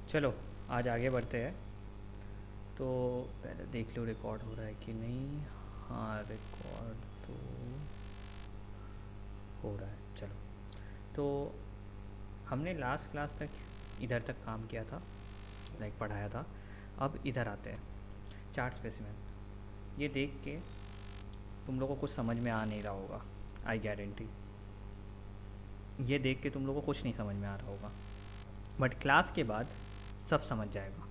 चलो आज आगे बढ़ते हैं। तो पहले देख लो रिकॉर्ड हो रहा है कि नहीं। हाँ, रिकॉर्ड तो हो रहा है। चलो, तो हमने लास्ट क्लास तक इधर तक काम किया था, लाइक पढ़ाया था। अब इधर आते हैं, चार्ट स्पेसिमेन। ये देख के तुम लोगों को कुछ समझ में आ नहीं रहा होगा, आई गारंटी। ये देख के तुम लोगों को कुछ नहीं समझ में आ रहा होगा, बट क्लास के बाद सब समझ जाएगा।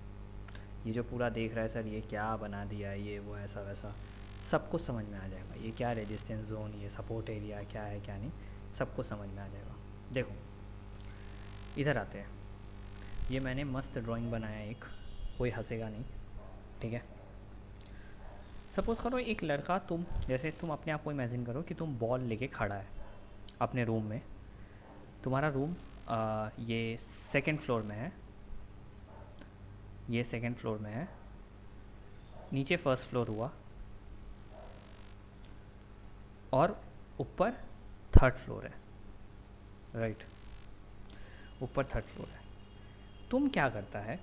ये जो पूरा देख रहा है सर ये क्या बना दिया, ये वो ऐसा वैसा, सब कुछ समझ में आ जाएगा। ये क्या रेजिस्टेंस जोन, ये सपोर्ट एरिया क्या है क्या नहीं, सब कुछ समझ में आ जाएगा। देखो इधर आते हैं। ये मैंने मस्त ड्राइंग बनाया एक, कोई हंसेगा नहीं, ठीक है। सपोज़ करो एक लड़का, तुम जैसे तुम अपने आप को इमेजिन करो कि तुम बॉल लेके खड़ा है अपने रूम में। तुम्हारा रूम ये सेकंड फ्लोर में है, ये सेकंड फ्लोर में है, नीचे फर्स्ट फ्लोर हुआ और ऊपर थर्ड फ्लोर है, राइट। ऊपर थर्ड फ्लोर है। तुम क्या करता है,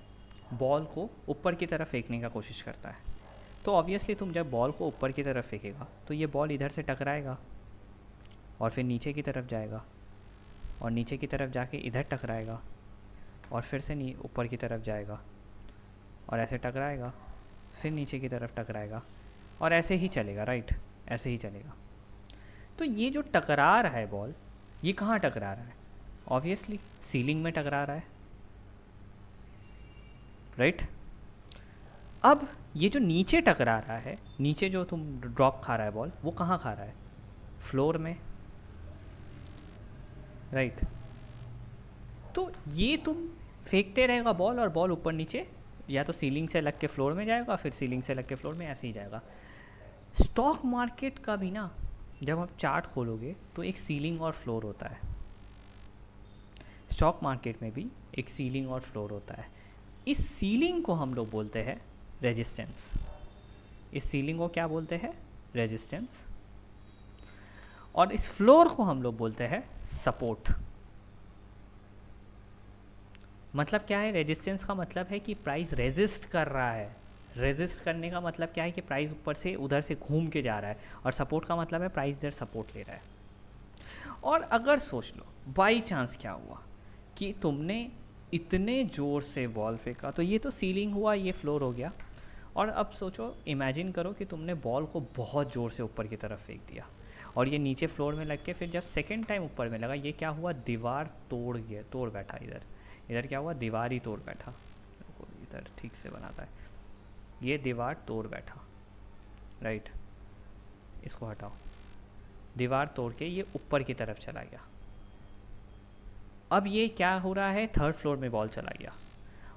बॉल को ऊपर की तरफ फेंकने का कोशिश करता है। तो ऑब्वियसली तुम जब बॉल को ऊपर की तरफ फेंकेगा तो ये बॉल इधर से टकराएगा और फिर नीचे की तरफ जाएगा, और नीचे की तरफ जाके इधर टकराएगा और फिर से ऊपर की तरफ जाएगा और ऐसे टकराएगा, फिर नीचे की तरफ टकराएगा और ऐसे ही चलेगा, राइट। ऐसे ही चलेगा। तो ये जो टकरा रहा है बॉल, ये कहाँ टकरा रहा है? ऑब्वियसली सीलिंग में टकरा रहा है, राइट। अब ये जो नीचे टकरा रहा है, नीचे जो तुम ड्रॉप खा रहा है बॉल, वो कहाँ खा रहा है? फ्लोर में, राइट। तो ये तुम फेंकते रहेगा बॉल, और बॉल ऊपर नीचे या तो सीलिंग से लग के फ्लोर में जाएगा, फिर सीलिंग से लग के फ्लोर में, ऐसे ही जाएगा। स्टॉक मार्केट का भी ना, जब आप चार्ट खोलोगे तो एक सीलिंग और फ्लोर होता है। स्टॉक मार्केट में भी एक सीलिंग और फ्लोर होता है। इस सीलिंग को हम लोग बोलते हैं रेजिस्टेंस। इस सीलिंग को क्या बोलते हैं? रेजिस्टेंस। और इस फ्लोर को हम लोग बोलते हैं सपोर्ट। मतलब क्या है? रेजिस्टेंस का मतलब है कि प्राइस रेजिस्ट कर रहा है। रेजिस्ट करने का मतलब क्या है? कि प्राइस ऊपर से उधर से घूम के जा रहा है। और सपोर्ट का मतलब है प्राइस इधर सपोर्ट ले रहा है। और अगर सोच लो बाई चांस क्या हुआ कि तुमने इतने ज़ोर से बॉल फेंका, तो ये तो सीलिंग हुआ, ये फ्लोर हो गया। और अब सोचो, इमेजिन करो कि तुमने बॉल को बहुत ज़ोर से ऊपर की तरफ फेंक दिया और ये नीचे फ्लोर में लग के फिर जब सेकेंड टाइम ऊपर में लगा, ये क्या हुआ? दीवार तोड़ गया, तोड़ बैठा इधर। इधर क्या हुआ? दीवार ही तोड़ बैठा। इधर ठीक से बनाता है, ये दीवार तोड़ बैठा, राइट। इसको हटाओ। दीवार तोड़ के ये ऊपर की तरफ चला गया। अब ये क्या हो रहा है? थर्ड फ्लोर में बॉल चला गया,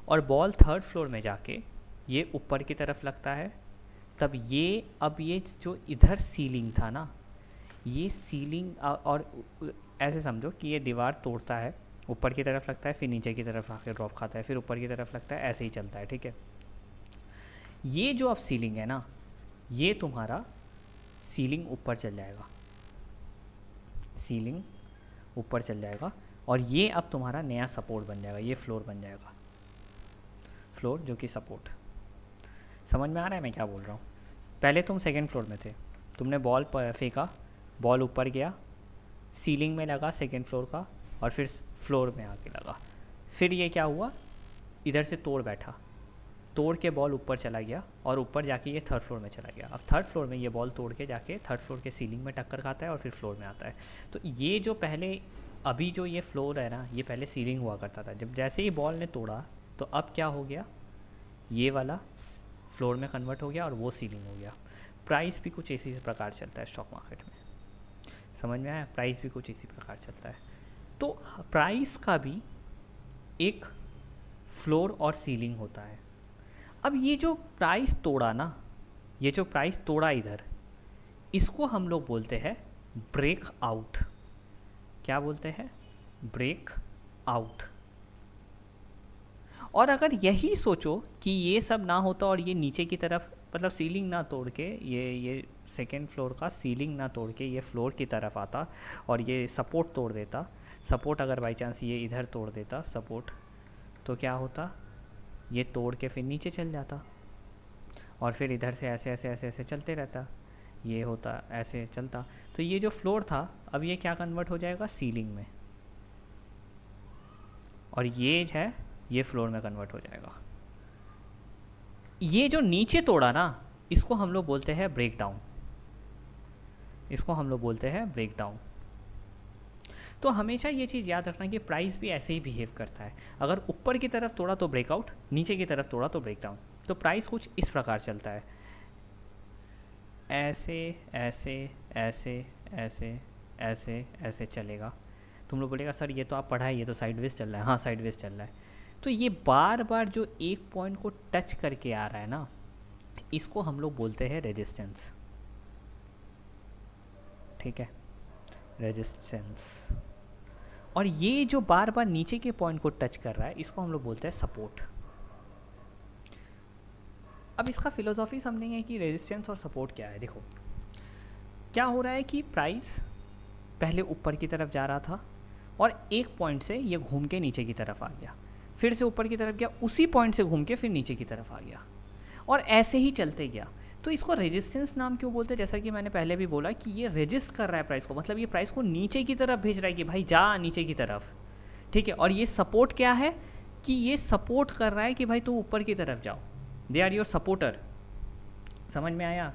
और बॉल थर्ड फ्लोर में जाके ये ऊपर की तरफ लगता है। तब ये, अब ये जो इधर सीलिंग था ना, ये सीलिंग और ऐसे समझो कि ये दीवार तोड़ता है, ऊपर की तरफ लगता है, फिर नीचे की तरफ आके ड्रॉप खाता है, फिर ऊपर की तरफ लगता है, ऐसे ही चलता है, ठीक है। ये जो अब सीलिंग है ना, ये तुम्हारा सीलिंग ऊपर चल जाएगा, सीलिंग ऊपर चल जाएगा, और ये अब तुम्हारा नया सपोर्ट बन जाएगा, ये फ्लोर बन जाएगा, फ्लोर जो कि सपोर्ट। समझ में आ रहा है मैं क्या बोल रहा हूँ? पहले तुम सेकंड फ्लोर में थे, तुमने बॉल फेंका, बॉल ऊपर गया, सीलिंग में लगा सेकंड फ्लोर का, और फिर फ्लोर में आके लगा। फिर ये क्या हुआ? इधर से तोड़ बैठा, तोड़ के बॉल ऊपर चला गया, और ऊपर जाके ये थर्ड फ्लोर में चला गया। अब थर्ड फ्लोर में ये बॉल तोड़ के जाके थर्ड फ्लोर के सीलिंग में टक्कर खाता है और फिर फ्लोर में आता है। तो ये जो पहले, अभी जो ये फ्लोर है ना, ये पहले सीलिंग हुआ करता था। जब जैसे ही बॉल ने तोड़ा तो अब क्या हो गया? ये वाला फ्लोर में कन्वर्ट हो गया और वो सीलिंग हो गया। प्राइस भी कुछ इसी प्रकार चलता है स्टॉक मार्केट में। समझ में आया? प्राइस भी कुछ इसी प्रकार चलता है। तो प्राइस का भी एक फ्लोर और सीलिंग होता है। अब ये जो प्राइस तोड़ा ना, ये जो प्राइस तोड़ा इधर, इसको हम लोग बोलते हैं ब्रेक आउट। क्या बोलते हैं? Break out. और अगर यही सोचो कि ये सब ना होता और ये नीचे की तरफ, मतलब सीलिंग ना तोड़ के, ये सेकेंड फ्लोर का सीलिंग ना तोड़ के ये फ्लोर की तरफ आता और ये सपोर्ट तोड़ देता, सपोर्ट अगर बाई चांस ये इधर तोड़ देता सपोर्ट, तो क्या होता? ये तोड़ के फिर नीचे चल जाता और फिर इधर से ऐसे ऐसे ऐसे ऐसे चलते रहता, ये होता ऐसे चलता। तो ये जो फ्लोर था अब ये क्या कन्वर्ट हो जाएगा, सीलिंग में, और ये है ये फ्लोर में कन्वर्ट हो जाएगा। ये जो नीचे तोड़ा ना इसको हम लोग बोलते हैं ब्रेक डाउन, इसको हम लोग बोलते हैं ब्रेक डाउन। तो हमेशा ये चीज़ याद रखना कि प्राइस भी ऐसे ही बिहेव करता है, अगर ऊपर की तरफ तोड़ा तो ब्रेकआउट, नीचे की तरफ तोड़ा तो ब्रेक डाउन। तो प्राइस कुछ इस प्रकार चलता है, ऐसे ऐसे ऐसे ऐसे ऐसे ऐसे चलेगा। तुम लोग बोलेगा सर ये तो आप पढ़ा है, ये तो साइडवेज चल रहा है। हाँ साइडवेज चल रहा है। तो ये बार बार जो एक पॉइंट को टच करके आ रहा है ना, इसको हम लोग बोलते हैं रेजिस्टेंस। ठीक है, रेजिस्टेंस। और ये जो बार बार नीचे के पॉइंट को टच कर रहा है इसको हम लोग बोलते हैं सपोर्ट। अब इसका फिलोसॉफी समझेंगे कि रेजिस्टेंस और सपोर्ट क्या है। देखो क्या हो रहा है कि प्राइस पहले ऊपर की तरफ जा रहा था और एक पॉइंट से ये घूम के नीचे की तरफ आ गया, फिर से ऊपर की तरफ गया, उसी पॉइंट से घूम के फिर नीचे की तरफ आ गया, और ऐसे ही चलते गया। तो इसको रेजिस्टेंस नाम क्यों बोलते हैं, जैसा कि मैंने पहले भी बोला कि ये रेजिस्ट कर रहा है प्राइस को, मतलब ये प्राइस को नीचे की तरफ भेज रहा है कि भाई जा नीचे की तरफ। ठीक है, और ये सपोर्ट क्या है कि ये सपोर्ट कर रहा है कि भाई तू ऊपर की तरफ जाओ, दे आर योर सपोर्टर। समझ में आया,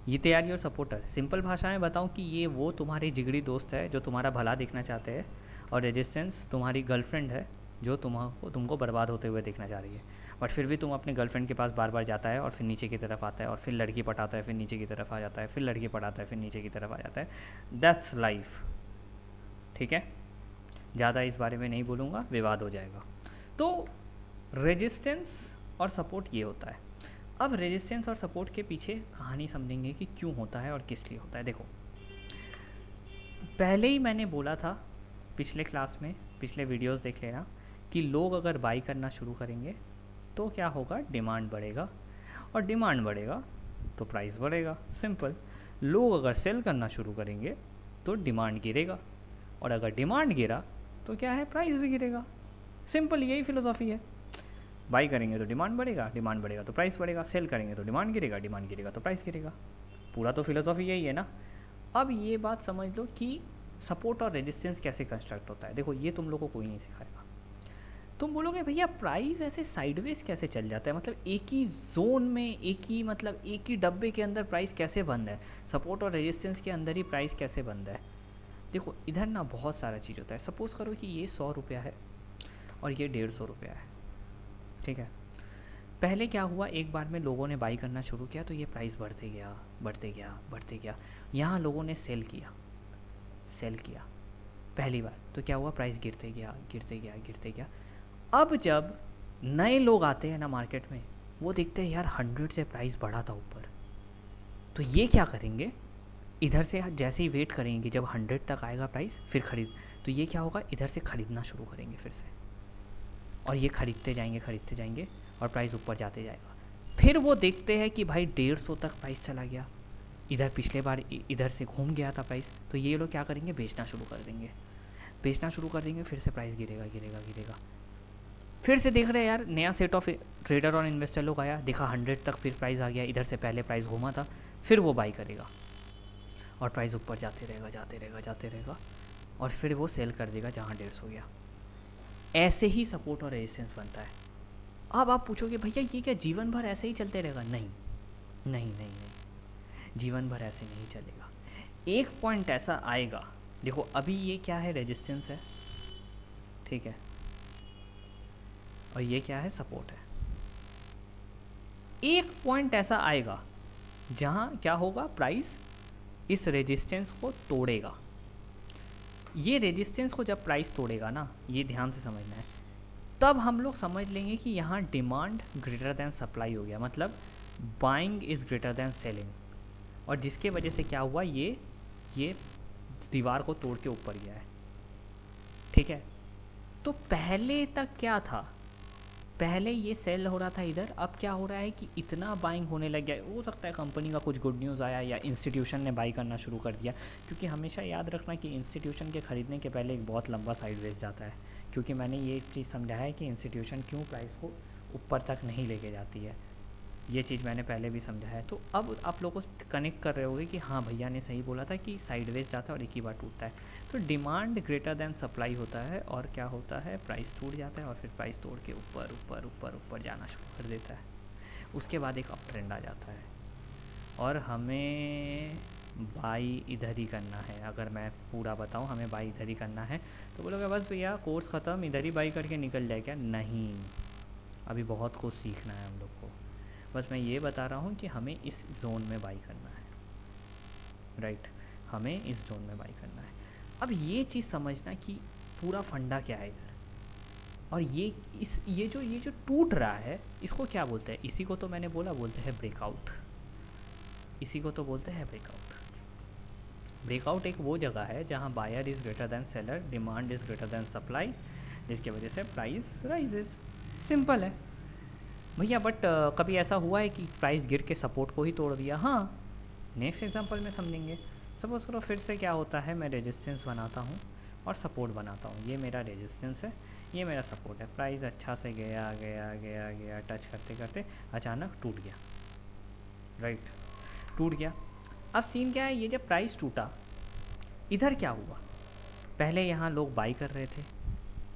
ये they are your supporter. Simple भाषा में बताऊं कि ये वो तुम्हारे जिगरी दोस्त है जो तुम्हारा भला देखना चाहते हैं, और रेजिस्टेंस तुम्हारी गर्लफ्रेंड है जो तुमको बर्बाद होते हुए देखना चाह रही है। बट फिर भी तुम अपने गर्लफ्रेंड के पास बार बार जाता है और फिर नीचे की तरफ आता है, और फिर लड़की पटाता है, फिर नीचे की तरफ आ जाता है, फिर लड़की पटाता है, फिर नीचे की तरफ आ जाता है। That's life. ठीक है, ज़्यादा इस बारे में नहीं बोलूँगा, विवाद हो जाएगा। तो रेजिस्टेंस और सपोर्ट ये होता है। अब रेजिस्टेंस और सपोर्ट के पीछे कहानी समझेंगे कि क्यों होता है और किस लिए होता है। देखो पहले ही मैंने बोला था पिछले क्लास में, पिछले वीडियोस देख लेना, कि लोग अगर बाई करना शुरू करेंगे तो क्या होगा, डिमांड बढ़ेगा, और डिमांड बढ़ेगा तो प्राइस बढ़ेगा। सिंपल। लोग अगर सेल करना शुरू करेंगे तो डिमांड गिरेगा, और अगर डिमांड गिरा तो क्या है, प्राइस भी गिरेगा। सिंपल, यही फिलोसॉफी है। बाई करेंगे तो डिमांड बढ़ेगा, डिमांड बढ़ेगा तो प्राइस बढ़ेगा, सेल करेंगे तो डिमांड गिरेगा, डिमांड गिरेगा तो प्राइस गिरेगा। पूरा तो फिलोसॉफी यही है ना। अब ये बात समझ लो कि सपोर्ट और रेजिस्टेंस कैसे कंस्ट्रक्ट होता है। देखो ये तुम लोगों को कोई नहीं सिखाएगा। तुम बोलोगे भैया प्राइस ऐसे साइडवेज कैसे चल जाता है, मतलब एक ही जोन में, एक ही मतलब एक ही डब्बे के अंदर प्राइस कैसे बंद है, सपोर्ट और रेजिस्टेंस के अंदर ही प्राइस कैसे बंद है। देखो इधर ना बहुत सारा चीज़ होता है। सपोज़ करो कि ये 100 रुपया है और ये 150 रुपया है। ठीक है, पहले क्या हुआ, एक बार में लोगों ने बाई करना शुरू किया तो ये प्राइस बढ़ते गया बढ़ते गया बढ़ते गया। यहाँ लोगों ने सेल किया पहली बार, तो क्या हुआ, प्राइस गिरते गया गिरते गया गिरते गया। अब जब नए लोग आते हैं ना मार्केट में, वो देखते हैं यार 100 से प्राइस बढ़ा था ऊपर, तो ये क्या करेंगे, इधर से जैसे ही वेट करेंगे कि जब 100 तक आएगा प्राइस फिर खरीद, तो ये क्या होगा, इधर से ख़रीदना शुरू करेंगे फिर से, और ये खरीदते जाएंगे और प्राइस ऊपर जाते जाएगा। फिर वो देखते हैं कि भाई 150 तक प्राइस चला गया, इधर पिछले बार इधर से घूम गया था प्राइस, तो ये लोग क्या करेंगे, बेचना शुरू कर देंगे, फिर से प्राइस गिरेगा। फिर से देख रहे हैं यार नया सेट ऑफ ट्रेडर और इन्वेस्टर लोग आया, देखा 100 तक फिर प्राइस आ गया, इधर से पहले प्राइस घूमा था, फिर वो बाई करेगा और प्राइस ऊपर जाते रहेगा और फिर वो सेल कर देगा जहाँ 150 गया। ऐसे ही सपोर्ट और रेजिस्टेंस बनता है। अब आप पूछोगे भैया ये क्या जीवन भर ऐसे ही चलते रहेगा? नहीं, जीवन भर ऐसे नहीं चलेगा। एक पॉइंट ऐसा आएगा, देखो अभी ये क्या है, रेजिस्टेंस है, ठीक है, और ये क्या है, सपोर्ट है। एक पॉइंट ऐसा आएगा जहाँ क्या होगा, प्राइस इस रेजिस्टेंस को तोड़ेगा। ये रेजिस्टेंस को जब प्राइस तोड़ेगा ना, ये ध्यान से समझना है, तब हम लोग समझ लेंगे कि यहाँ डिमांड ग्रेटर दैन सप्लाई हो गया, मतलब buying is greater then selling, और जिसके वजह से क्या हुआ, ये दीवार को तोड़ के ऊपर गया है। ठीक है, तो पहले तक क्या था, पहले ये सेल हो रहा था इधर, अब क्या हो रहा है कि इतना बाइंग होने लग गया। हो सकता है कंपनी का कुछ गुड न्यूज़ आया या इंस्टीट्यूशन ने बाई करना शुरू कर दिया, क्योंकि हमेशा याद रखना कि इंस्टीट्यूशन के ख़रीदने के पहले एक बहुत लंबा साइडवेज जाता है, क्योंकि मैंने ये चीज़ समझाया है कि इंस्टीट्यूशन क्यों प्राइस को ऊपर तक नहीं लेके जाती है। ये चीज़ मैंने पहले भी समझाया है। तो अब आप लोगों को कनेक्ट कर रहे होगे कि हाँ भैया ने सही बोला था कि साइडवेज जाता है और एक ही बार टूटता है। तो डिमांड ग्रेटर देन सप्लाई होता है और क्या होता है, प्राइस टूट जाता है और फिर प्राइस तोड़ के ऊपर ऊपर ऊपर ऊपर जाना शुरू कर देता है। उसके बाद एक अप ट्रेंड आ जाता है और हमें बाई इधर ही करना है। अगर मैं पूरा बताऊं, हमें बाई इधर ही करना है। तो बोलोगे बस भैया कोर्स ख़त्म, इधर ही बाई करके निकल जाए क्या? नहीं, अभी बहुत कुछ सीखना है हम लोग को। बस मैं ये बता रहा हूँ कि हमें इस जोन में बाई करना है, राइट, हमें इस जोन में बाई करना है। अब ये चीज़ समझना कि पूरा फंडा क्या है इधर, और ये जो टूट रहा है इसको क्या बोलते हैं? इसी को तो मैंने बोला बोलते हैं ब्रेकआउट। इसी को तो बोलते हैं ब्रेकआउट। ब्रेकआउट एक वो जगह है जहाँ buyer is greater than seller, demand is greater than supply, जिसकी वजह से प्राइस राइजेस। सिंपल है भैया। बट कभी ऐसा हुआ है कि प्राइस गिर के सपोर्ट को ही तोड़ दिया? हाँ, नेक्स्ट एग्जांपल में समझेंगे। सपोज़ करो फिर से क्या होता है, मैं रेजिस्टेंस बनाता हूँ और सपोर्ट बनाता हूँ। ये मेरा रेजिस्टेंस है, ये मेरा सपोर्ट है। प्राइस अच्छा से गया गया गया गया, टच करते करते अचानक टूट गया, राइट, टूट गया। अब सीन क्या है, ये जब प्राइस टूटा, इधर क्या हुआ? पहले यहाँ लोग बाई कर रहे थे,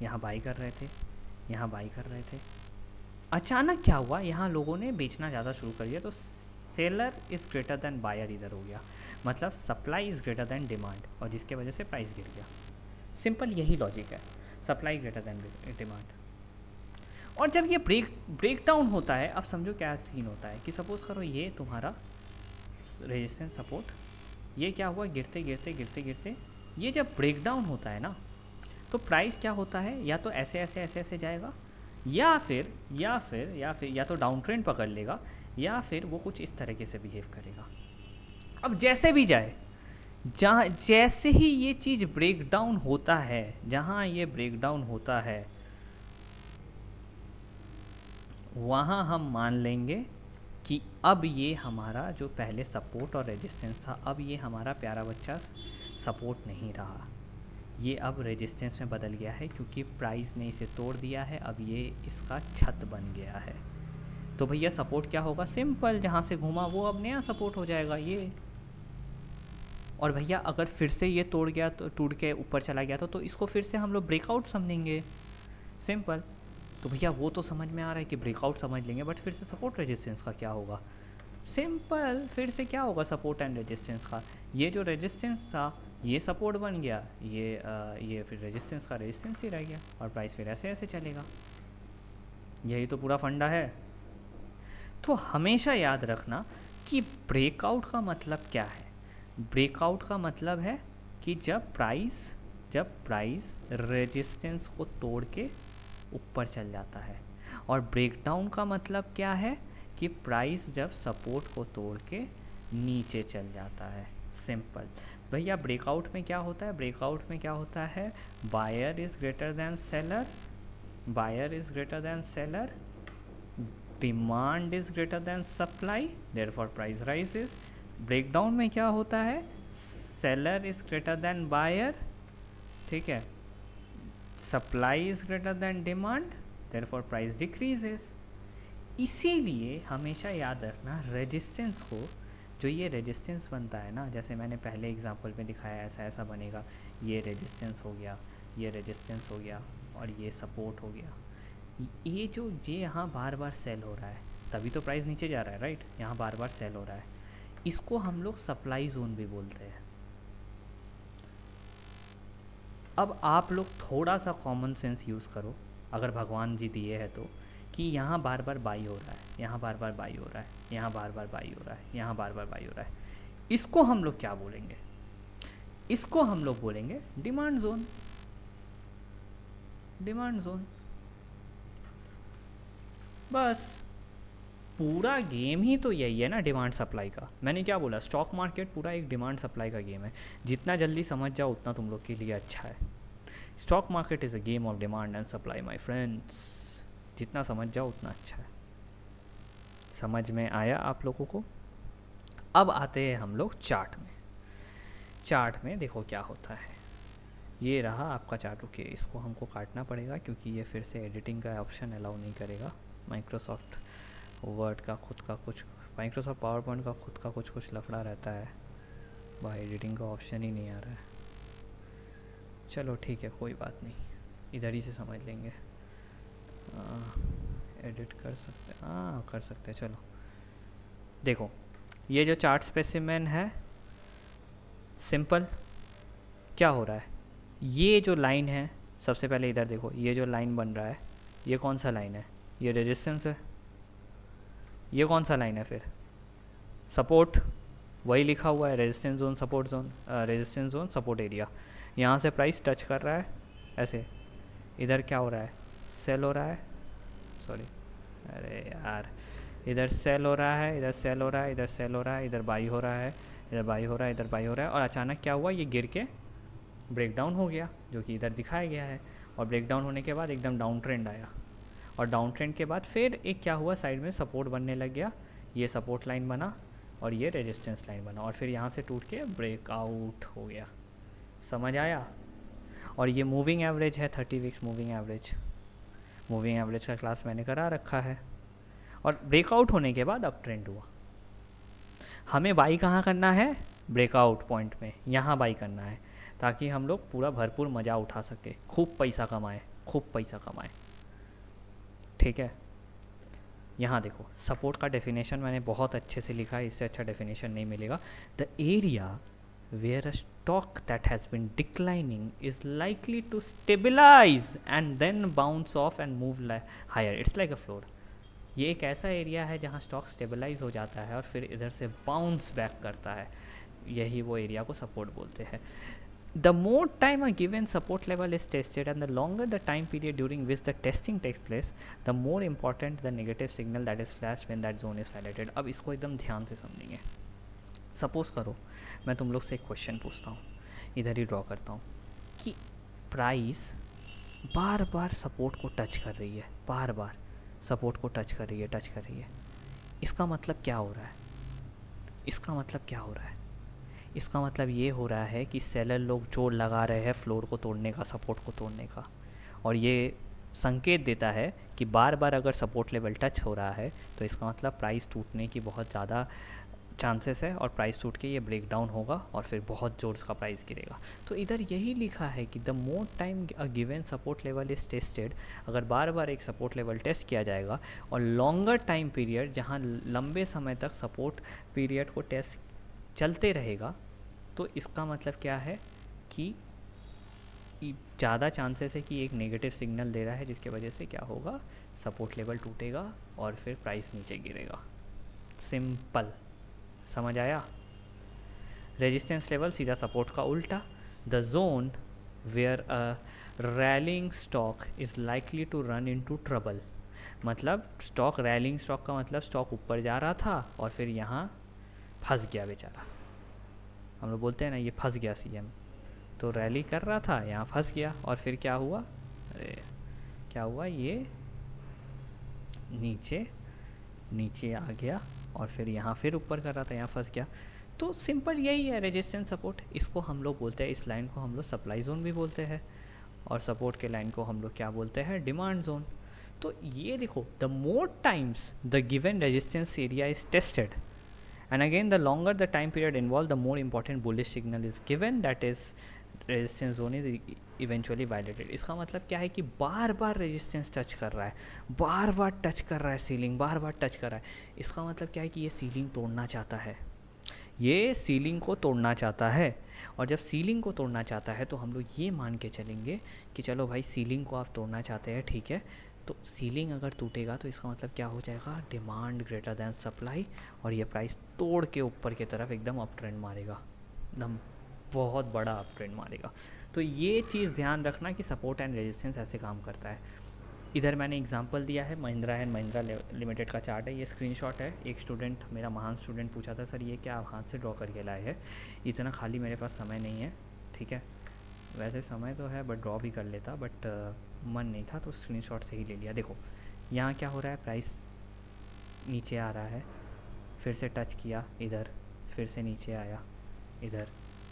यहाँ बाई कर रहे थे, यहाँ बाई कर रहे थे। अचानक क्या हुआ, यहाँ लोगों ने बेचना ज़्यादा शुरू कर दिया, तो seller is greater than buyer इधर हो गया। मतलब supply is greater than demand, और जिसके वजह से प्राइस गिर गया। सिंपल यही लॉजिक है, सप्लाई ग्रेटर दैन डिमांड। और जब ये ब्रेक डाउन होता है, अब समझो क्या सीन होता है कि सपोज़ करो ये तुम्हारा रेजिस्टेंस सपोर्ट, ये क्या हुआ, गिरते गिरते गिरते गिरते ये जब ब्रेक डाउन होता है ना, तो प्राइस क्या होता है, या तो ऐसे ऐसे ऐसे ऐसे जाएगा, या तो डाउन ट्रेंड पकड़ लेगा, या फिर वो कुछ इस तरीके से बिहेव करेगा। अब जैसे भी जाए, जहाँ जैसे ही ये चीज़ ब्रेक डाउन होता है, जहाँ ये ब्रेक डाउन होता है, वहाँ हम मान लेंगे कि अब ये हमारा जो पहले सपोर्ट और रेजिस्टेंस था, अब ये हमारा प्यारा बच्चा सपोर्ट नहीं रहा, ये अब रेजिस्टेंस में बदल गया है, क्योंकि प्राइस ने इसे तोड़ दिया है। अब ये इसका छत बन गया है। तो भैया सपोर्ट क्या होगा? सिंपल, जहाँ से घूमा वो अब नया सपोर्ट हो जाएगा ये। और भैया अगर फिर से ये तोड़ गया, तो टूट के ऊपर चला गया तो इसको फिर से हम लोग ब्रेकआउट समझेंगे। सिंपल। तो भैया वो तो समझ में आ रहा है कि ब्रेकआउट समझ लेंगे, बट फिर से सपोर्ट रेजिस्टेंस का क्या होगा? सिंपल, फिर से क्या होगा सपोर्ट एंड रेजिस्टेंस का? ये जो रेजिस्टेंस था ये सपोर्ट बन गया, ये फिर रेजिस्टेंस का रेजिस्टेंस ही रह गया, और प्राइस फिर ऐसे ऐसे चलेगा। यही तो पूरा फंडा है। तो हमेशा याद रखना कि ब्रेकआउट का मतलब क्या है। ब्रेकआउट का मतलब है कि जब प्राइस रेजिस्टेंस को तोड़ के ऊपर चल जाता है, और ब्रेकडाउन का मतलब क्या है कि प्राइस जब सपोर्ट को तोड़ के नीचे चल जाता है। सिंपल भैया। ब्रेकआउट में क्या होता है? ब्रेकआउट में क्या होता है? Buyer is greater than seller, buyer is greater than seller, demand is greater than supply, therefore price rises. Breakdown में क्या होता है? Seller is greater than buyer, ठीक है, supply is greater than demand, therefore price decreases. इसीलिए हमेशा याद रखना रेजिस्टेंस को, जो ये रेजिस्टेंस बनता है ना, जैसे मैंने पहले एग्जांपल में दिखाया, ऐसा ऐसा बनेगा, ये रेजिस्टेंस हो गया, ये रेजिस्टेंस हो गया, और ये सपोर्ट हो गया। ये यहाँ बार बार सेल हो रहा है, तभी तो प्राइस नीचे जा रहा है, राइट। यहाँ बार बार सेल हो रहा है, इसको हम लोग सप्लाई जोन भी बोलते हैं। अब आप लोग थोड़ा सा कॉमन सेंस यूज़ करो, अगर भगवान जी दिए है तो, कि यहाँ बार बार बाई हो रहा है, यहाँ बार बार बाई हो रहा है, यहाँ बार बार बाई हो रहा है, यहाँ बार बार बाई हो रहा है, इसको हम लोग क्या बोलेंगे? इसको हम लोग बोलेंगे डिमांड जोन। Demand zone. बस पूरा गेम ही तो यही है ना, डिमांड सप्लाई का। मैंने क्या बोला, स्टॉक मार्केट पूरा एक डिमांड सप्लाई का गेम है। जितना जल्दी समझ जाओ उतना तुम लोग के लिए अच्छा है। Stock market is a game of demand and supply my friends. जितना समझ जाओ उतना अच्छा है। समझ में आया आप लोगों को? अब आते हैं हम लोग चार्ट में। चार्ट में देखो क्या होता है। ये रहा आपका चार्ट। ओके, इसको हमको काटना पड़ेगा क्योंकि ये फिर से एडिटिंग का ऑप्शन अलाउ नहीं करेगा। माइक्रोसॉफ्ट वर्ड का खुद का कुछ, माइक्रोसॉफ्ट पावर पॉइंट का खुद का कुछ लफड़ा रहता है भाई, एडिटिंग का ऑप्शन ही नहीं आ रहा है। चलो ठीक है, कोई बात नहीं, इधर ही से समझ लेंगे। एडिट कर सकते हैं, हाँ कर सकते हैं। चलो देखो, ये जो चार्ट स्पेसिमेन है सिंपल, क्या हो रहा है, ये जो लाइन है, सबसे पहले इधर देखो, ये जो लाइन बन रहा है ये कौन सा लाइन है, ये रेजिस्टेंस है। ये कौन सा लाइन है फिर, सपोर्ट, वही लिखा हुआ है resistance zone support zone, resistance zone support area. यहाँ से प्राइस टच कर रहा है ऐसे, इधर क्या हो रहा है, सेल हो रहा है, सॉरी अरे यार, इधर सेल हो रहा है, इधर सेल हो रहा है, इधर सेल हो रहा है, इधर बाई हो रहा है, इधर बाई हो रहा है, इधर बाई हो रहा है, और अचानक क्या हुआ, ये गिर के ब्रेक डाउन हो गया, जो कि इधर दिखाया गया है। और ब्रेक डाउन होने के बाद एकदम डाउन ट्रेंड आया, और डाउन ट्रेंड के बाद फिर एक क्या हुआ, साइड में सपोर्ट बनने लग गया, ये सपोर्ट लाइन बना और ये रेजिस्टेंस लाइन बना, और फिर यहाँ से टूट के ब्रेकआउट हो गया। समझ आया। और ये मूविंग एवरेज है, 30 weeks moving average, moving average का क्लास मैंने करा रखा है। और ब्रेकआउट होने के बाद अप ट्रेंड हुआ। हमें बाई कहाँ करना है, ब्रेकआउट पॉइंट में, यहाँ बाई करना है, ताकि हम लोग पूरा भरपूर मज़ा उठा सके, खूब पैसा कमाए, खूब पैसा कमाए। ठीक है, यहाँ देखो सपोर्ट का डेफिनेशन मैंने बहुत अच्छे से लिखा है, इससे अच्छा डेफिनेशन नहीं मिलेगा। The area where a stock that has been declining is likely to stabilize and then bounce off and move higher. It's like a floor. ये एक ऐसा एरिया है जहाँ स्टॉक स्टेबलाइज हो जाता है और फिर इधर से बाउंस बैक करता है, यही वो एरिया को सपोर्ट बोलते हैं। The more time a given support level is tested and the longer the time period during which the testing takes place, the more important the negative signal that is flashed when that zone is violated. अब इसको एकदम ध्यान से समझेंगे। Suppose करो मैं तुम लोग से एक क्वेश्चन पूछता हूँ, इधर ही ड्रॉ करता हूँ, कि प्राइस बार बार सपोर्ट को टच कर रही है, बार बार सपोर्ट को टच कर रही है, इसका मतलब क्या हो रहा है, इसका मतलब क्या हो रहा है, इसका मतलब ये हो रहा है कि सेलर लोग जोर लगा रहे हैं फ्लोर को तोड़ने का, सपोर्ट को तोड़ने का, और ये संकेत देता है कि बार बार अगर सपोर्ट लेवल टच हो रहा है तो इसका मतलब प्राइस टूटने की बहुत ज़्यादा चांसेस है, और प्राइस टूट के ये ब्रेक डाउन होगा और फिर बहुत जोर का प्राइस गिरेगा। तो इधर यही लिखा है कि the more time a given support level is tested, अगर बार बार एक सपोर्ट लेवल टेस्ट किया जाएगा और लॉन्गर टाइम पीरियड, जहाँ लंबे समय तक सपोर्ट पीरियड को टेस्ट चलते रहेगा, तो इसका मतलब क्या है कि ज़्यादा चांसेस है कि एक नेगेटिव सिग्नल दे रहा है, जिसके वजह से क्या होगा, सपोर्ट लेवल टूटेगा और फिर प्राइस नीचे गिरेगा। सिंपल, समझ आया। रेजिस्टेंस लेवल सीधा सपोर्ट का उल्टा, the zone where a rallying stock is likely to run into trouble, मतलब स्टॉक, रैलिंग स्टॉक का मतलब स्टॉक ऊपर जा रहा था और फिर यहाँ फंस गया बेचारा, हम लोग बोलते हैं ना ये फंस गया सीएम, तो रैली कर रहा था, यहाँ फंस गया, और फिर क्या हुआ, अरे क्या हुआ, ये नीचे आ गया और फिर यहाँ फिर ऊपर कर रहा था, यहाँ फंस गया। तो सिंपल यही है रेजिस्टेंस सपोर्ट, इसको हम लोग बोलते हैं, इस लाइन को हम लोग सप्लाई जोन भी बोलते हैं, और सपोर्ट के लाइन को हम लोग क्या बोलते हैं, डिमांड जोन। तो ये देखो, the more times the given resistance area is tested and again the longer the time period involved, the more important bullish signal is given, that is resistance zone is eventually violated। इसका मतलब क्या है कि बार बार resistance touch कर रहा है, बार बार touch कर रहा है सीलिंग, बार बार टच कर रहा है, इसका मतलब क्या है कि ये सीलिंग तोड़ना चाहता है, ये सीलिंग को तोड़ना चाहता है। और जब सीलिंग को तोड़ना चाहता है तो हम लोग ये मान के चलेंगे कि चलो भाई सीलिंग को आप तोड़ना चाहते हैं, ठीक है, तो सीलिंग अगर टूटेगा तो इसका मतलब क्या हो जाएगा, डिमांड ग्रेटर दैन सप्लाई, और ये प्राइस तोड़ के ऊपर की तरफ एकदम अप ट्रेंड मारेगा, एकदम बहुत बड़ा अप ट्रेंड मारेगा। तो ये चीज़ ध्यान रखना कि सपोर्ट एंड रेजिस्टेंस ऐसे काम करता है। इधर मैंने एग्जांपल दिया है, महिंद्रा एंड महिंद्रा लिमिटेड का चार्ट है, ये स्क्रीनशॉट है। एक स्टूडेंट, मेरा महान स्टूडेंट, पूछा था सर ये क्या आप हाथ से ड्रॉ करके लाए हैं, इतना खाली मेरे पास समय नहीं है, ठीक है, वैसे समय तो है बट ड्रॉ भी कर लेता, बट मन नहीं था तो स्क्रीनशॉट से ही ले लिया। देखो यहाँ क्या हो रहा है, प्राइस नीचे आ रहा है, फिर से टच किया इधर, फिर से नीचे आया इधर,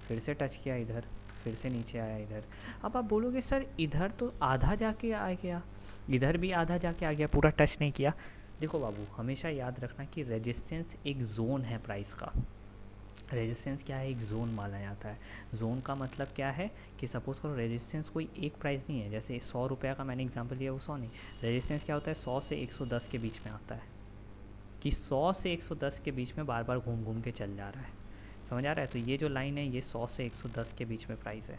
फिर से टच किया इधर, फिर से नीचे आया इधर। अब आप बोलोगे सर इधर तो आधा जाके आ गया, इधर भी आधा जाके आ गया, पूरा टच नहीं किया। देखो बाबू, हमेशा याद रखना कि रेजिस्टेंस एक जोन है प्राइस का। रेजिस्टेंस क्या है, एक जोन माना जाता है। जोन का मतलब क्या है कि सपोज़ करो रेजिस्टेंस कोई एक प्राइस नहीं है, जैसे 100 रुपये का मैंने एग्जांपल दिया, वो 100 नहीं। रेजिस्टेंस क्या होता है, 100 से 110 के बीच में आता है, कि 100 से 110 के बीच में बार बार घूम घूम के चल जा रहा है। समझ आ रहा है? तो ये जो लाइन है, ये 100 से 110 के बीच में प्राइस है।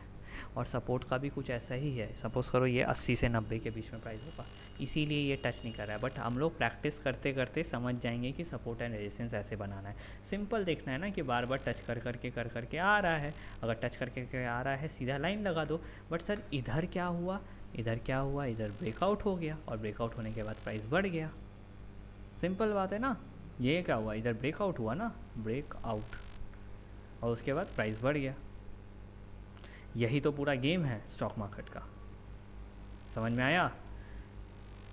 और सपोर्ट का भी कुछ ऐसा ही है, सपोज़ करो ये 80 से 90 के बीच में प्राइस होगा, इसीलिए ये टच नहीं कर रहा है। बट हम लोग प्रैक्टिस करते करते समझ जाएंगे कि सपोर्ट एंड रेजिस्टेंस ऐसे बनाना है। सिंपल देखना है ना कि बार बार टच कर करके आ रहा है। अगर टच करके आ रहा है, सीधा लाइन लगा दो। बट सर इधर क्या हुआ, इधर क्या हुआ, इधर ब्रेकआउट हो गया, और ब्रेकआउट होने के बाद प्राइस बढ़ गया। सिंपल बात है ना। ये क्या हुआ, इधर ब्रेकआउट हुआ ना, ब्रेकआउट, और उसके बाद प्राइस बढ़ गया। यही तो पूरा गेम है स्टॉक मार्केट का। समझ में आया?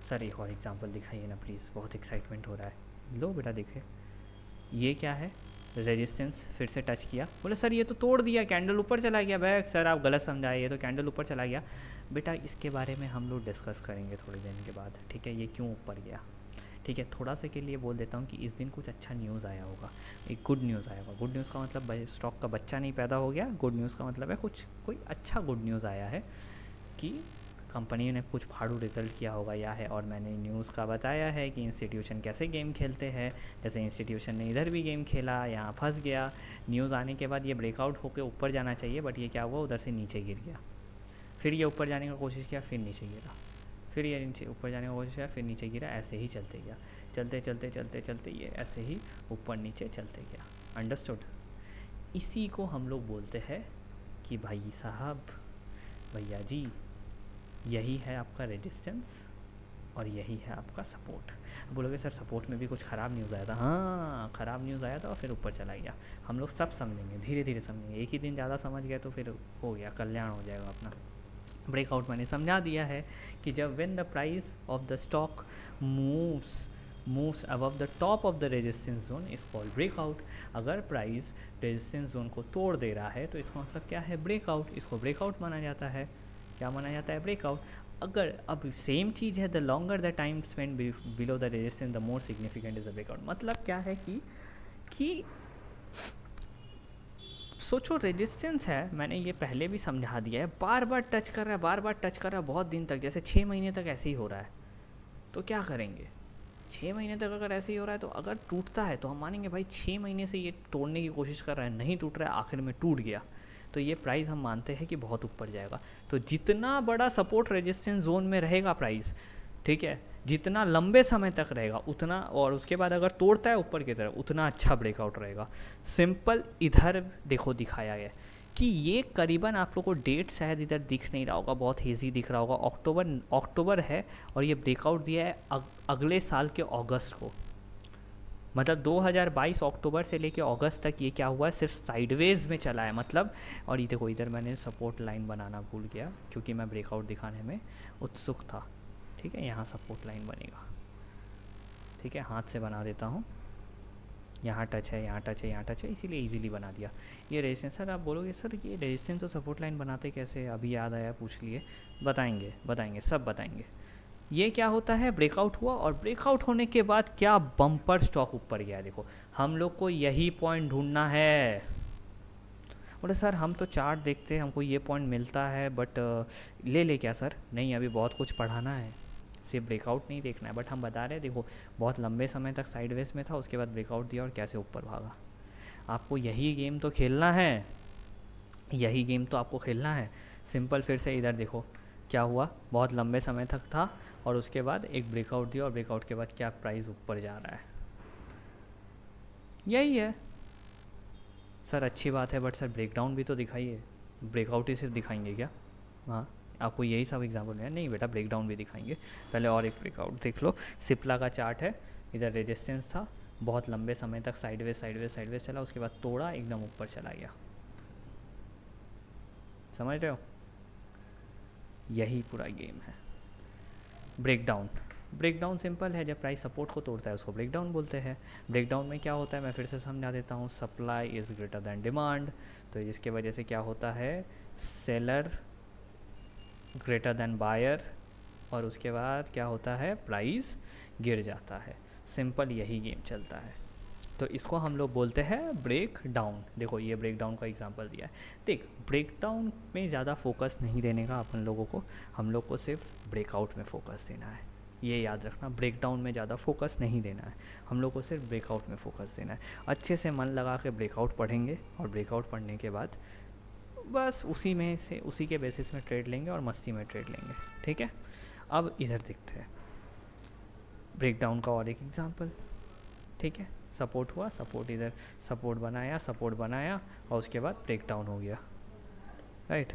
सर एक और एग्जांपल दिखाइए ना प्लीज़, बहुत एक्साइटमेंट हो रहा है। लो बेटा देखे, ये क्या है, रेजिस्टेंस फिर से टच किया, बोले सर ये तो तोड़ दिया, कैंडल ऊपर चला गया। बैग सर आप गलत समझाए, ये तो कैंडल ऊपर चला गया। बेटा इसके बारे में हम लोग डिस्कस करेंगे थोड़ी देर के बाद, ठीक है, ये क्यों ऊपर गया। ठीक है, थोड़ा सा के लिए बोल देता हूँ कि इस दिन कुछ अच्छा न्यूज़ आया होगा, एक गुड न्यूज़ आया होगा। गुड न्यूज़ का मतलब स्टॉक का बच्चा नहीं पैदा हो गया, गुड न्यूज़ का मतलब है कुछ कोई अच्छा गुड न्यूज़ आया है कि कंपनी ने कुछ फाड़ू रिजल्ट किया होगा या है। और मैंने न्यूज़ का बताया है कि इंस्टीट्यूशन कैसे गेम खेलते हैं, जैसे इंस्टीट्यूशन ने इधर भी गेम खेला, यहाँ फंस गया। न्यूज़ आने के बाद ये ब्रेकआउट होकर ऊपर जाना चाहिए, बट ये क्या हुआ, उधर से नीचे गिर गया। फिर ये ऊपर जाने की कोशिश किया, फिर नीचे गिरा, फिर ये नीचे ऊपर जाने की कोशिश किया, फिर नीचे गिरा। ऐसे ही चलते गया, चलते चलते चलते चलते ये ऐसे ही ऊपर नीचे चलते गया। अंडरस्टूड? इसी को हम लोग बोलते हैं कि भाई साहब, भैया जी, यही है आपका रेजिस्टेंस और यही है आपका सपोर्ट। बोलोगे सर सपोर्ट में भी कुछ ख़राब न्यूज़ आया था। हाँ, ख़राब न्यूज़ आया था और फिर ऊपर चला गया। हम लोग सब समझेंगे, धीरे धीरे समझेंगे। एक ही दिन ज़्यादा समझ गए तो फिर हो गया, कल्याण हो जाएगा अपना। ब्रेकआउट मैंने समझा दिया है कि जब when the price of the stock moves above the top of the resistance zone is called breakout. अगर प्राइस रेजिस्टेंस जोन को तोड़ दे रहा है तो इसका मतलब क्या है, ब्रेकआउट। इसको ब्रेकआउट माना जाता है। क्या माना जाता है, ब्रेकआउट। अगर अब सेम चीज़ है, the longer the time spend below the resistance the more significant is the breakout. मतलब क्या है कि सोचो रेजिस्टेंस है, मैंने ये पहले भी समझा दिया है, बार बार टच कर रहा है, बार बार टच कर रहा है बहुत दिन तक, जैसे 6 महीने तक ऐसे ही हो रहा है, तो क्या करेंगे। 6 महीने तक अगर ऐसे ही हो रहा है तो अगर टूटता है तो हम मानेंगे भाई 6 महीने से ये तोड़ने की कोशिश कर रहा है, नहीं टूट रहा है, आखिर में टूट गया, तो ये प्राइस हम मानते हैं कि बहुत ऊपर जाएगा। तो जितना बड़ा सपोर्ट रेजिस्टेंस जोन में रहेगा प्राइस, ठीक है, जितना लंबे समय तक रहेगा उतना, और उसके बाद अगर तोड़ता है ऊपर की तरफ, उतना अच्छा ब्रेकआउट रहेगा। सिंपल इधर देखो दिखाया गया कि ये करीबन आप लोग को डेट शायद इधर दिख नहीं रहा होगा, बहुत हेजी दिख रहा होगा, अक्टूबर है और ये ब्रेकआउट दिया है अगले साल के अगस्त को। मतलब 2022 अक्टूबर से लेके अगस्त तक ये क्या हुआ है, सिर्फ साइडवेज में चला है मतलब। और ये देखो इधर मैंने सपोर्ट लाइन बनाना भूल गया क्योंकि मैं ब्रेकआउट दिखाने में उत्सुक था। ठीक है, यहाँ सपोर्ट लाइन बनेगा, ठीक है, हाथ से बना देता हूँ। यहाँ टच है, यहाँ टच है, यहाँ टच है, इसीलिए इजीली बना दिया। ये रेजिस्टेंस, सर आप बोलोगे सर ये रेजिस्टेंस और सपोर्ट लाइन बनाते कैसे, अभी याद आया पूछ लिए। बताएंगे सब बताएंगे। ये क्या होता है, ब्रेकआउट हुआ और ब्रेकआउट होने के बाद क्या बम्पर स्टॉक ऊपर गया। देखो हम लोग को यही पॉइंट ढूंढना है। बोले सर हम तो चार्ट देखते हैं, हमको ये पॉइंट मिलता है, बट ले क्या सर, नहीं अभी बहुत कुछ पढ़ाना है, सिर्फ ब्रेकआउट नहीं देखना है। बट हम बता रहे हैं देखो बहुत लंबे समय तक साइडवेज में था, उसके बाद ब्रेकआउट दिया और कैसे ऊपर भागा। आपको यही गेम तो खेलना है, यही गेम तो आपको खेलना है। सिंपल फिर से इधर देखो क्या हुआ, बहुत लंबे समय तक था और उसके बाद एक ब्रेकआउट दिया और ब्रेकआउट के बाद क्या प्राइस ऊपर जा रहा है, यही है। सर अच्छी बात है बट सर ब्रेकडाउन भी तो दिखाइए, ब्रेकआउट ही सिर्फ दिखाएंगे क्या। हाँ, आपको यही सब एग्जाम्पल मिला, नहीं बेटा ब्रेकडाउन भी दिखाएंगे। पहले और एक ब्रेकआउट देख लो। सिप्ला का चार्ट है, इधर रेजिस्टेंस था, बहुत लंबे समय तक साइडवेज चला, उसके बाद तोड़ा, एकदम ऊपर चला गया। समझ रहे हो, यही पूरा गेम है। ब्रेकडाउन सिंपल है, जब प्राइस सपोर्ट को तोड़ता है उसको ब्रेकडाउन बोलते हैं। ब्रेकडाउन में क्या होता है, मैं फिर से समझा देता हूँ, supply is greater than demand. तो जिसके वजह से क्या होता है, सेलर ग्रेटर दैन बायर और उसके बाद क्या होता है, प्राइस गिर जाता है। सिंपल यही गेम चलता है। तो इसको हम लोग बोलते हैं ब्रेक डाउन। देखो ये ब्रेक डाउन का एग्जांपल दिया है। देख ब्रेक डाउन में ज़्यादा फोकस नहीं देने का अपन लोगों को, हम लोग को सिर्फ ब्रेकआउट में फोकस देना है। ये याद रखना, ब्रेक डाउन में ज़्यादा फोकस नहीं देना है, हम लोग को सिर्फ ब्रेकआउट में फोकस देना है। अच्छे से मन लगा के ब्रेकआउट पढ़ेंगे और ब्रेकआउट पढ़ने के बाद बस उसी के बेसिस में ट्रेड लेंगे और मस्ती में ट्रेड लेंगे। ठीक है, अब इधर देखते हैं ब्रेक डाउन का और एक एग्जांपल। ठीक है, सपोर्ट हुआ, सपोर्ट इधर सपोर्ट बनाया और उसके बाद ब्रेक डाउन हो गया, राइट।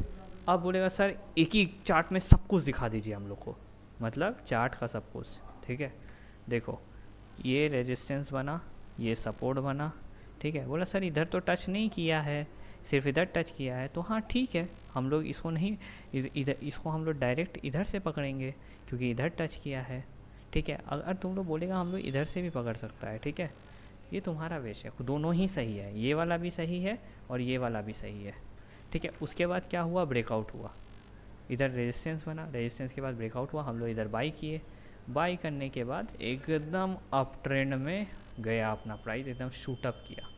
अब बोलेगा सर एक ही चार्ट में सब कुछ दिखा दीजिए हम लोग को, मतलब चार्ट का सब कुछ। ठीक है, देखो ये रेजिस्टेंस बना, ये सपोर्ट बना, ठीक है। बोला सर इधर तो टच नहीं किया है, सिर्फ इधर टच किया है, तो हाँ ठीक है, हम लोग इसको नहीं इधर इसको हम लोग डायरेक्ट इधर से पकड़ेंगे क्योंकि इधर टच किया है। ठीक है, अगर तुम लोग बोलेगा हम लोग इधर से भी पकड़ सकता है, ठीक है, ये तुम्हारा विश है, दोनों ही सही है, ये वाला भी सही है और ये वाला भी सही है। ठीक है, उसके बाद क्या हुआ, ब्रेकआउट हुआ, इधर रेजिस्टेंस बना, रेजिस्टेंस के बाद ब्रेकआउट हुआ, हम लोग इधर बाई किए, बाई करने के बाद एकदम अप ट्रेंड में गया, अपना प्राइस एकदम शूटअप किया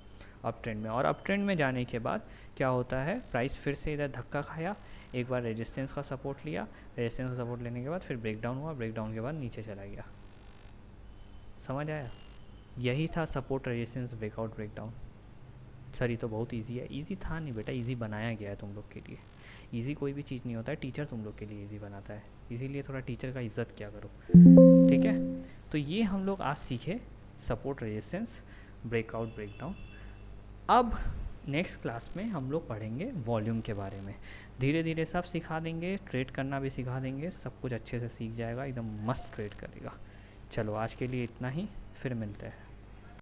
अप ट्रेंड में। और अप ट्रेंड में जाने के बाद क्या होता है, प्राइस फिर से इधर धक्का खाया, एक बार रेजिस्टेंस का सपोर्ट लिया, रेजिस्टेंस का सपोर्ट लेने के बाद फिर ब्रेकडाउन हुआ, ब्रेकडाउन के बाद नीचे चला गया। समझ आया, यही था support resistance breakout breakdown. Sir ये तो बहुत इजी है, इजी था नहीं बेटा, इजी बनाया गया है तुम लोग के लिए। इजी कोई भी चीज़ नहीं होता है, टीचर तुम लोग के लिए इजी बनाता है, इसीलिए थोड़ा टीचर का इज्जत किया करो। ठीक है, तो ये हम लोग आज सीखे सपोर्ट रेजिस्टेंस ब्रेकआउट ब्रेकडाउन। अब नेक्स्ट क्लास में हम लोग पढ़ेंगे वॉल्यूम के बारे में, धीरे धीरे सब सिखा देंगे, ट्रेड करना भी सिखा देंगे, सब कुछ अच्छे से सीख जाएगा, एकदम मस्त ट्रेड करेगा। चलो आज के लिए इतना ही, फिर मिलते हैं।